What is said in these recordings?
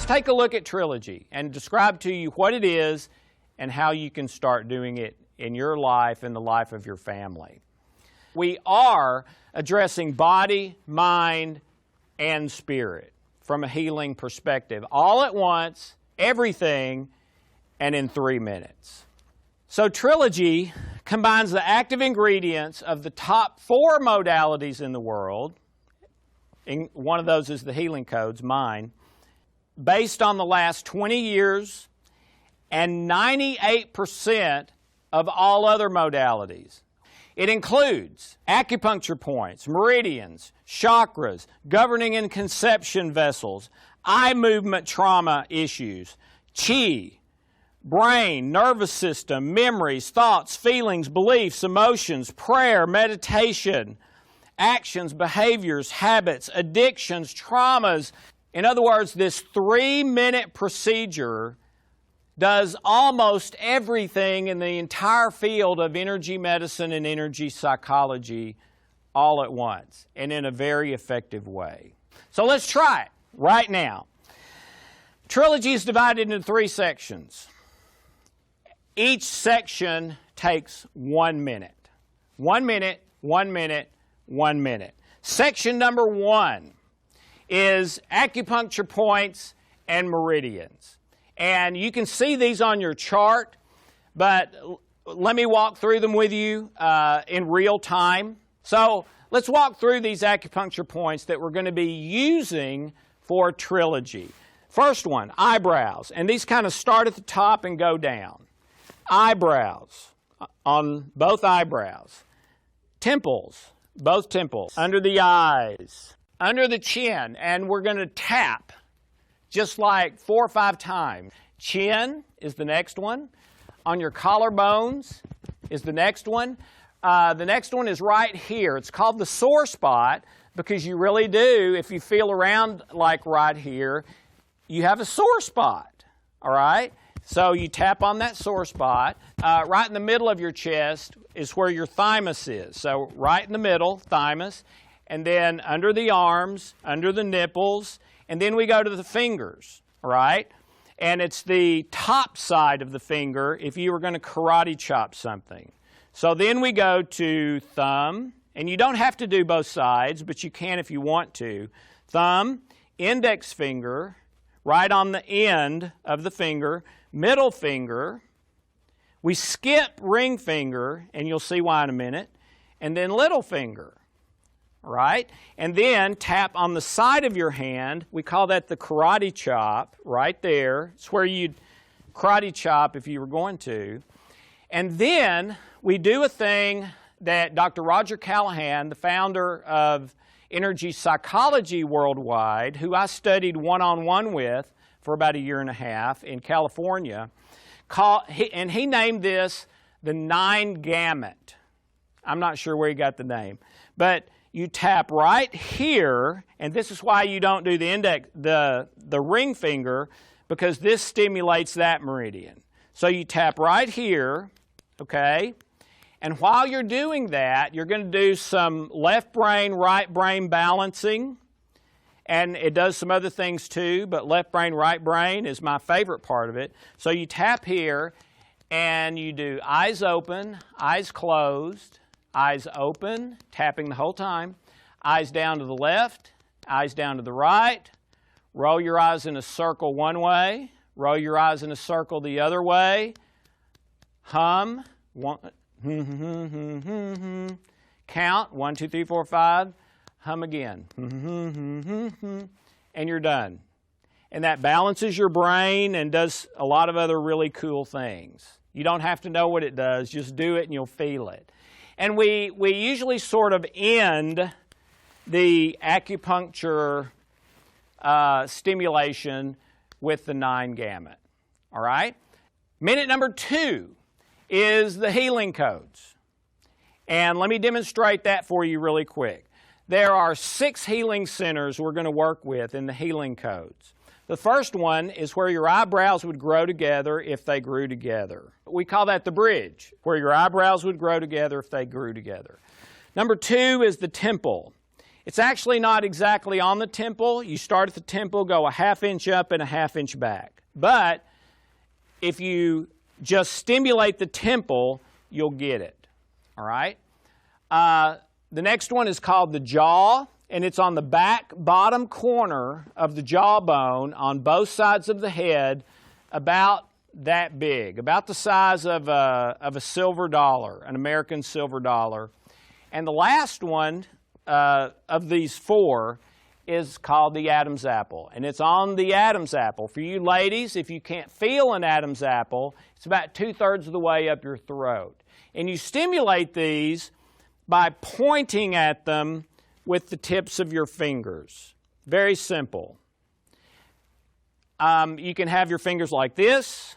take a look at Trilogy and describe to you what it is and how you can start doing it in your life and the life of your family. We are addressing body, mind, and spirit from a healing perspective, all at once, everything, and in 3 minutes. So Trilogy combines the active ingredients of the top 4 modalities in the world. One of those is the healing codes, mine, based on the last 20 years and 98% of all other modalities. It includes acupuncture points, meridians, chakras, governing and conception vessels, eye movement trauma issues, chi, brain, nervous system, memories, thoughts, feelings, beliefs, emotions, prayer, meditation, actions, behaviors, habits, addictions, traumas. In other words, this 3-minute procedure does almost everything in the entire field of energy medicine and energy psychology all at once and in a very effective way. So let's try it right now. Trilogy is divided into 3 sections. Each section takes 1 minute. 1 minute, 1 minute, 1 minute. Section number 1 is acupuncture points and meridians. And you can see these on your chart, but let me walk through them with you in real time. So let's walk through these acupuncture points that we're going to be using for Trilogy. First one, eyebrows. And these kind of start at the top and go down. Eyebrows, on both eyebrows. Temples, both temples. Under the eyes, under the chin. And we're going to tap just like 4 or 5 times. Chin is the next one. On your collarbones is the next one. The next one is right here. It's called the sore spot because you really do, if you feel around like right here, you have a sore spot, all right? So you tap on that sore spot. Right in the middle of your chest is where your thymus is. So right in the middle, thymus, and then under the arms, under the nipples, and then we go to the fingers, all right? And it's the top side of the finger if you were going to karate chop something. So then we go to thumb, and you don't have to do both sides, but you can if you want to. Thumb, index finger, right on the end of the finger, middle finger. We skip ring finger, and you'll see why in a minute, and then little finger. Right? And then tap on the side of your hand. We call that the karate chop right there. It's where you'd karate chop if you were going to. And then we do a thing that Dr. Roger Callahan, the founder of Energy Psychology Worldwide, who I studied one-on-one with for about 1.5 years in California, and he named this the 9 Gamut. I'm not sure where he got the name. But you tap right here, and this is why you don't do the ring finger, because this stimulates that meridian. So you tap right here, okay? And while you're doing that, you're going to do some left brain, right brain balancing. And it does some other things too, but left brain, right brain is my favorite part of it. So you tap here, and you do eyes open, eyes closed, eyes open, tapping the whole time. Eyes down to the left, eyes down to the right. Roll your eyes in a circle one way. Roll your eyes in a circle the other way. Hum. Count. 1, 2, 3, 4, 5. Hum again. And you're done. And that balances your brain and does a lot of other really cool things. You don't have to know what it does. Just do it and you'll feel it. And we usually sort of end the acupuncture stimulation with the 9 Gamut. All right? Minute number 2 is the healing codes. And let me demonstrate that for you really quick. There are 6 healing centers we're going to work with in the healing codes. The first one is where your eyebrows would grow together if they grew together. We call that the bridge, where your eyebrows would grow together if they grew together. Number 2 is the temple. It's actually not exactly on the temple. You start at the temple, go a ½ inch up and a ½ inch back. But if you just stimulate the temple, you'll get it. All right? The next one is called the jaw, and it's on the back bottom corner of the jawbone on both sides of the head, about that big, about the size of a silver dollar, an American silver dollar. And the last one of these four is called the Adam's apple, and it's on the Adam's apple. For you ladies, if you can't feel an Adam's apple, it's about 2/3 of the way up your throat. And you stimulate these by pointing at them with the tips of your fingers. Very simple. You can have your fingers like this.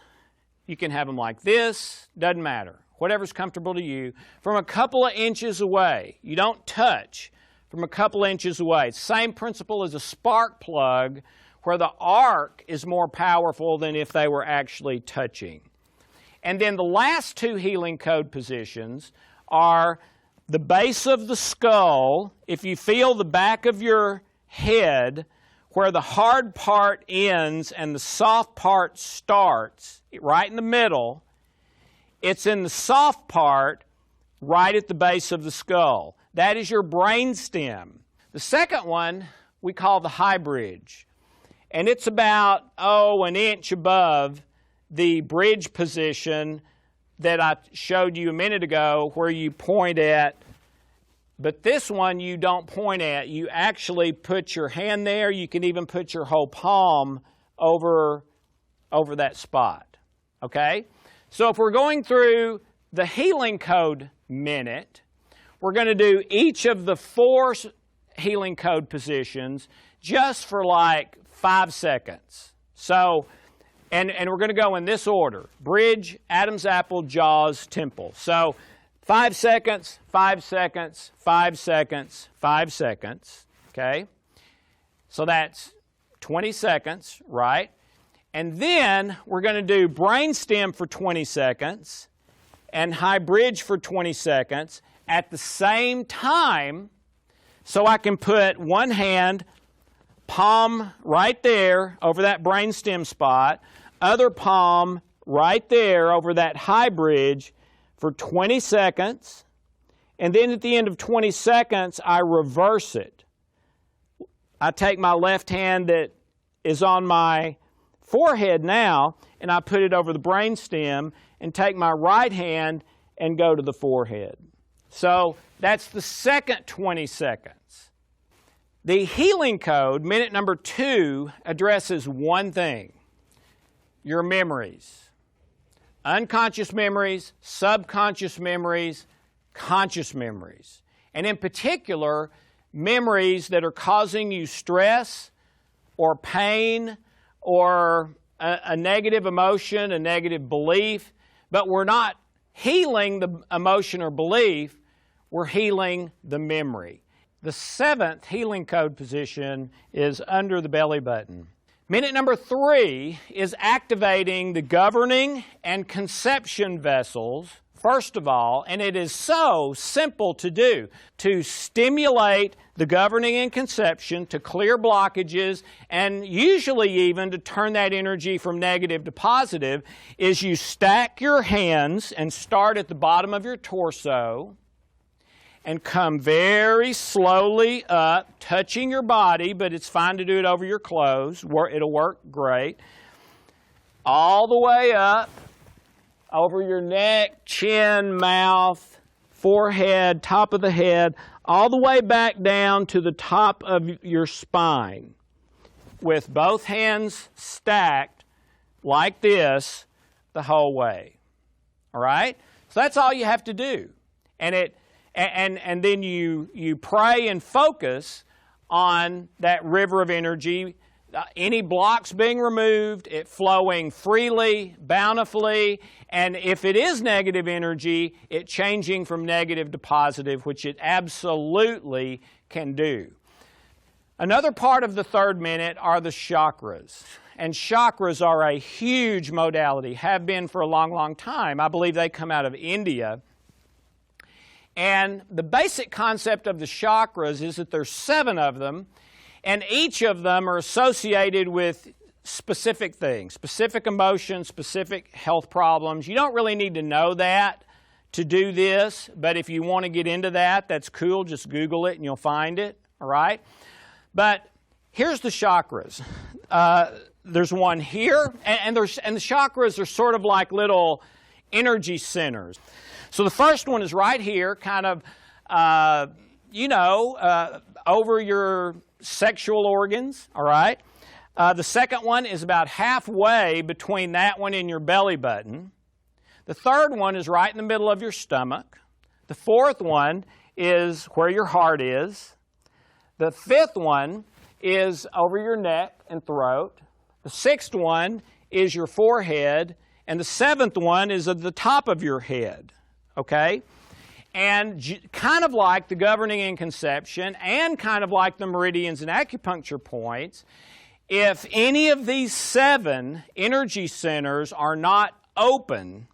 You can have them like this. Doesn't matter. Whatever's comfortable to you. From a couple of inches away. You don't touch. From a couple inches away. It's the same principle as a spark plug, where the arc is more powerful than if they were actually touching. And then the last two healing code positions are the base of the skull. If you feel the back of your head, where the hard part ends and the soft part starts, right in the middle, it's in the soft part right at the base of the skull. That is your brain stem. The second one we call the high bridge. And it's about, an inch above the bridge position that I showed you a minute ago, where you point at. But this one you don't point at. You actually put your hand there. You can even put your whole palm over that spot. Okay? So if we're going through the healing code minute, we're going to do each of the 4 healing code positions just for like 5 seconds. So, and we're going to go in this order: bridge, Adam's apple, jaws, temple. So 5 seconds, 5 seconds, 5 seconds, 5 seconds. Okay? So that's 20 seconds, right? And then we're going to do brainstem for 20 seconds and high bridge for 20 seconds at the same time, so I can put one hand, palm right there over that brainstem spot, other palm right there over that high bridge for 20 seconds, and then at the end of 20 seconds, I reverse it. I take my left hand that is on my forehead now, and I put it over the brainstem, and take my right hand and go to the forehead. So that's the second 20 seconds. The healing code, minute number 2, addresses one thing: your memories. Unconscious memories, subconscious memories, conscious memories. And in particular, memories that are causing you stress or pain or a negative emotion, a negative belief. But we're not healing the emotion or belief, we're healing the memory. The 7th healing code position is under the belly button. Minute number 3 is activating the governing and conception vessels, first of all, and it is so simple to do. To stimulate the governing and conception, to clear blockages, and usually even to turn that energy from negative to positive, is you stack your hands and start at the bottom of your torso and come very slowly up, touching your body, but it's fine to do it over your clothes. It'll work great. All the way up, over your neck, chin, mouth, forehead, top of the head, all the way back down to the top of your spine, with both hands stacked like this the whole way. All right? So that's all you have to do. And then you pray and focus on that river of energy, any blocks being removed, it flowing freely, bountifully, and if it is negative energy, it changing from negative to positive, which it absolutely can do. Another part of the 3rd minute are the chakras. And chakras are a huge modality, have been for a long, long time. I believe they come out of India. And the basic concept of the chakras is that there's 7 of them, and each of them are associated with specific things, specific emotions, specific health problems. You don't really need to know that to do this, but if you want to get into that, that's cool. Just Google it and you'll find it, all right? But here's the chakras. There's one here, and the chakras are sort of like little energy centers. So the first one is right here, kind of, over your sexual organs, all right? The second one is about halfway between that one and your belly button. The third one is right in the middle of your stomach. The fourth one is where your heart is. The fifth one is over your neck and throat. The sixth one is your forehead. And the seventh one is at the top of your head, okay? And kind of like the governing in conception and kind of like the meridians and acupuncture points, if any of these 7 energy centers are not open,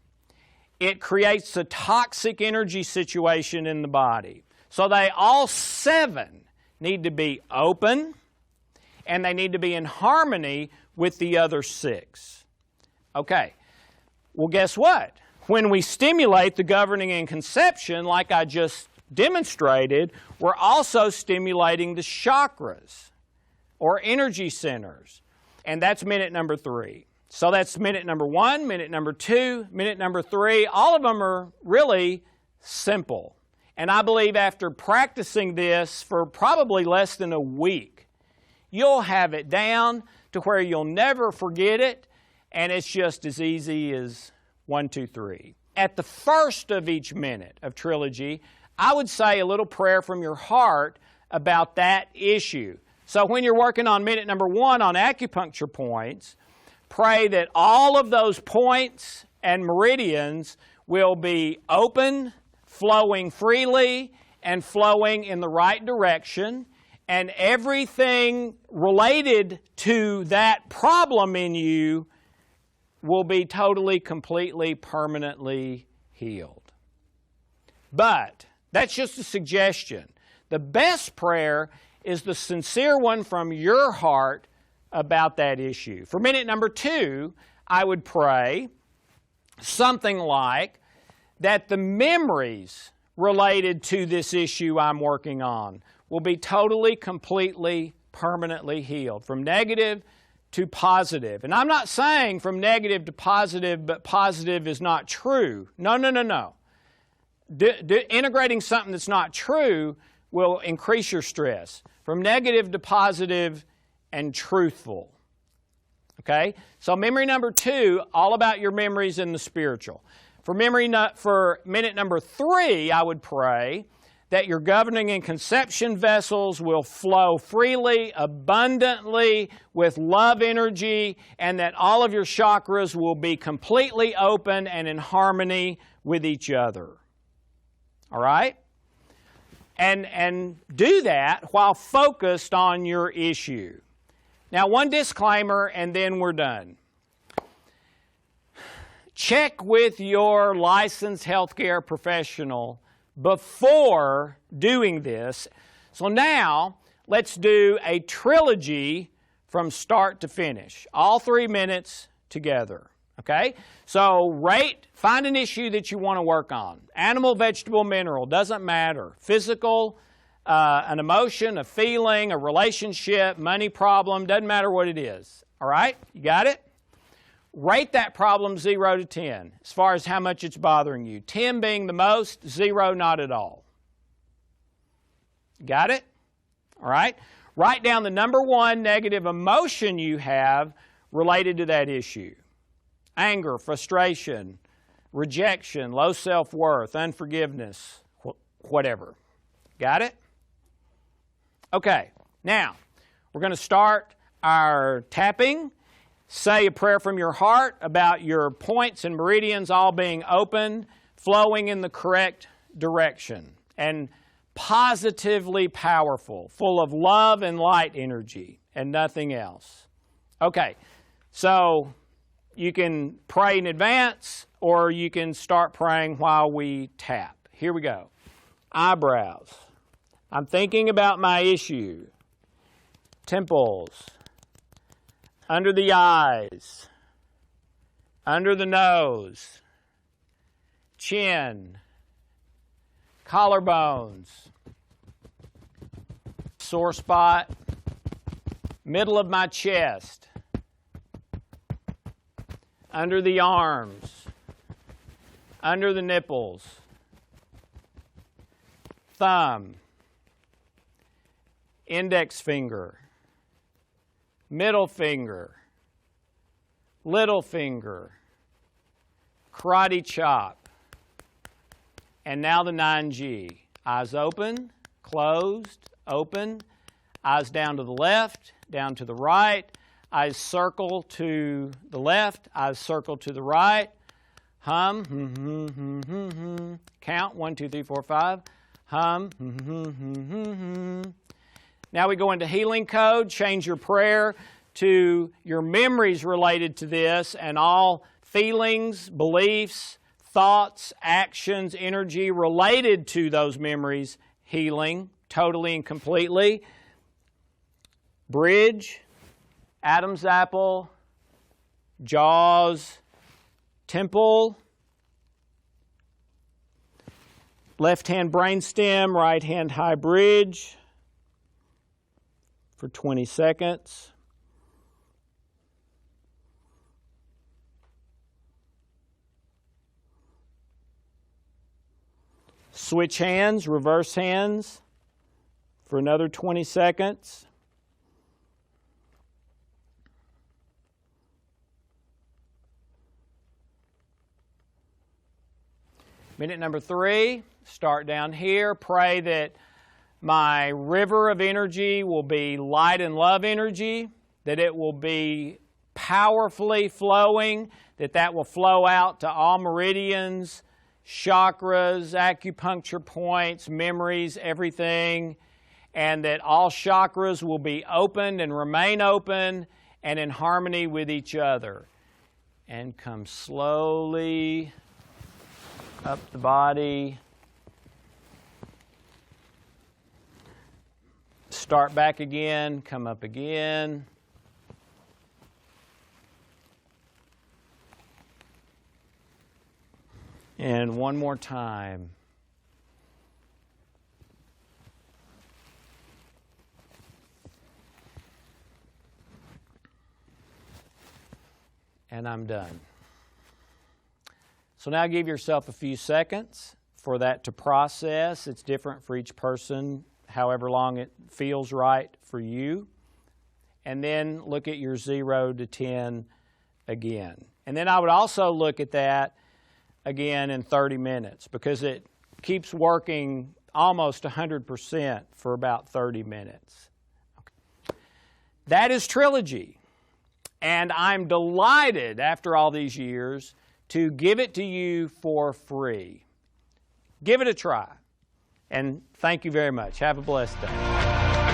it creates a toxic energy situation in the body. So they all 7 need to be open, and they need to be in harmony with the other 6. Okay, well guess what? When we stimulate the governing in conception, like I just demonstrated, we're also stimulating the chakras, or energy centers. And that's minute number 3. So that's minute number 1, minute number 2, minute number 3. All of them are really simple. And I believe after practicing this for probably less than a week, you'll have it down to where you'll never forget it, and it's just as easy as 1, 2, 3. At the first of each minute of Trilogy, I would say a little prayer from your heart about that issue. So when you're working on minute number 1 on acupuncture points, pray that all of those points and meridians will be open, flowing freely, and flowing in the right direction, and everything related to that problem in you will be totally, completely, permanently healed. But that's just a suggestion. The best prayer is the sincere one from your heart about that issue. For minute number 2, I would pray something like that the memories related to this issue I'm working on will be totally, completely, permanently healed, from negative to positive. And I'm not saying from negative to positive, but positive is not true. No, no, no, no. Integrating something that's not true will increase your stress. From negative to positive and truthful. Okay? So memory number 2, all about your memories in the spiritual. For minute number 3, I would pray that your governing and conception vessels will flow freely, abundantly, with love energy, and that all of your chakras will be completely open and in harmony with each other. All right? And do that while focused on your issue. Now, one disclaimer, and then we're done. Check with your licensed healthcare professional before doing this. So now, let's do a trilogy from start to finish. All 3 minutes together. Okay? So find an issue that you want to work on. Animal, vegetable, mineral, doesn't matter. Physical, an emotion, a feeling, a relationship, money problem, doesn't matter what it is. All right? You got it? Rate that problem 0 to 10 as far as how much it's bothering you. 10 being the most, 0 not at all. Got it? All right? Write down the number 1 negative emotion you have related to that issue. Anger, frustration, rejection, low self-worth, unforgiveness, whatever. Got it? Okay, now we're going to start our tapping. Say a prayer from your heart about your points and meridians all being open, flowing in the correct direction, and positively powerful, full of love and light energy, and nothing else. Okay, so you can pray in advance, or you can start praying while we tap. Here we go. eyebrows. I'm thinking about my issue. Temples, under the eyes, under the nose, chin, collarbones, sore spot, middle of my chest, under the arms, under the nipples, thumb, index finger, middle finger, little finger, karate chop, and now the 9G. Eyes open, closed, open, eyes down to the left, down to the right, eyes circle to the left, eyes circle to the right, hum, count, 1, 2, 3, 4, 5, hum, Now we go into healing code, change your prayer to your memories related to this and all feelings, beliefs, thoughts, actions, energy related to those memories, healing totally and completely. Bridge, Adam's apple, jaws, temple, left hand brainstem, right hand high bridge for 20 seconds. Switch hands, reverse hands for another 20 seconds. Minute number 3, start down here. Pray that my river of energy will be light and love energy, that it will be powerfully flowing, that will flow out to all meridians, chakras, acupuncture points, memories, everything, and that all chakras will be opened and remain open and in harmony with each other. And come slowly up the body. Start back again, come up again. And one more time. And I'm done. So now give yourself a few seconds for that to process. It's different for each person, however long it feels right for you. And then look at your 0 to 10 again. And then I would also look at that again in 30 minutes because it keeps working almost 100% for about 30 minutes. Okay. That is Trilogy. And I'm delighted after all these years to give it to you for free. Give it a try. And thank you very much. Have a blessed day.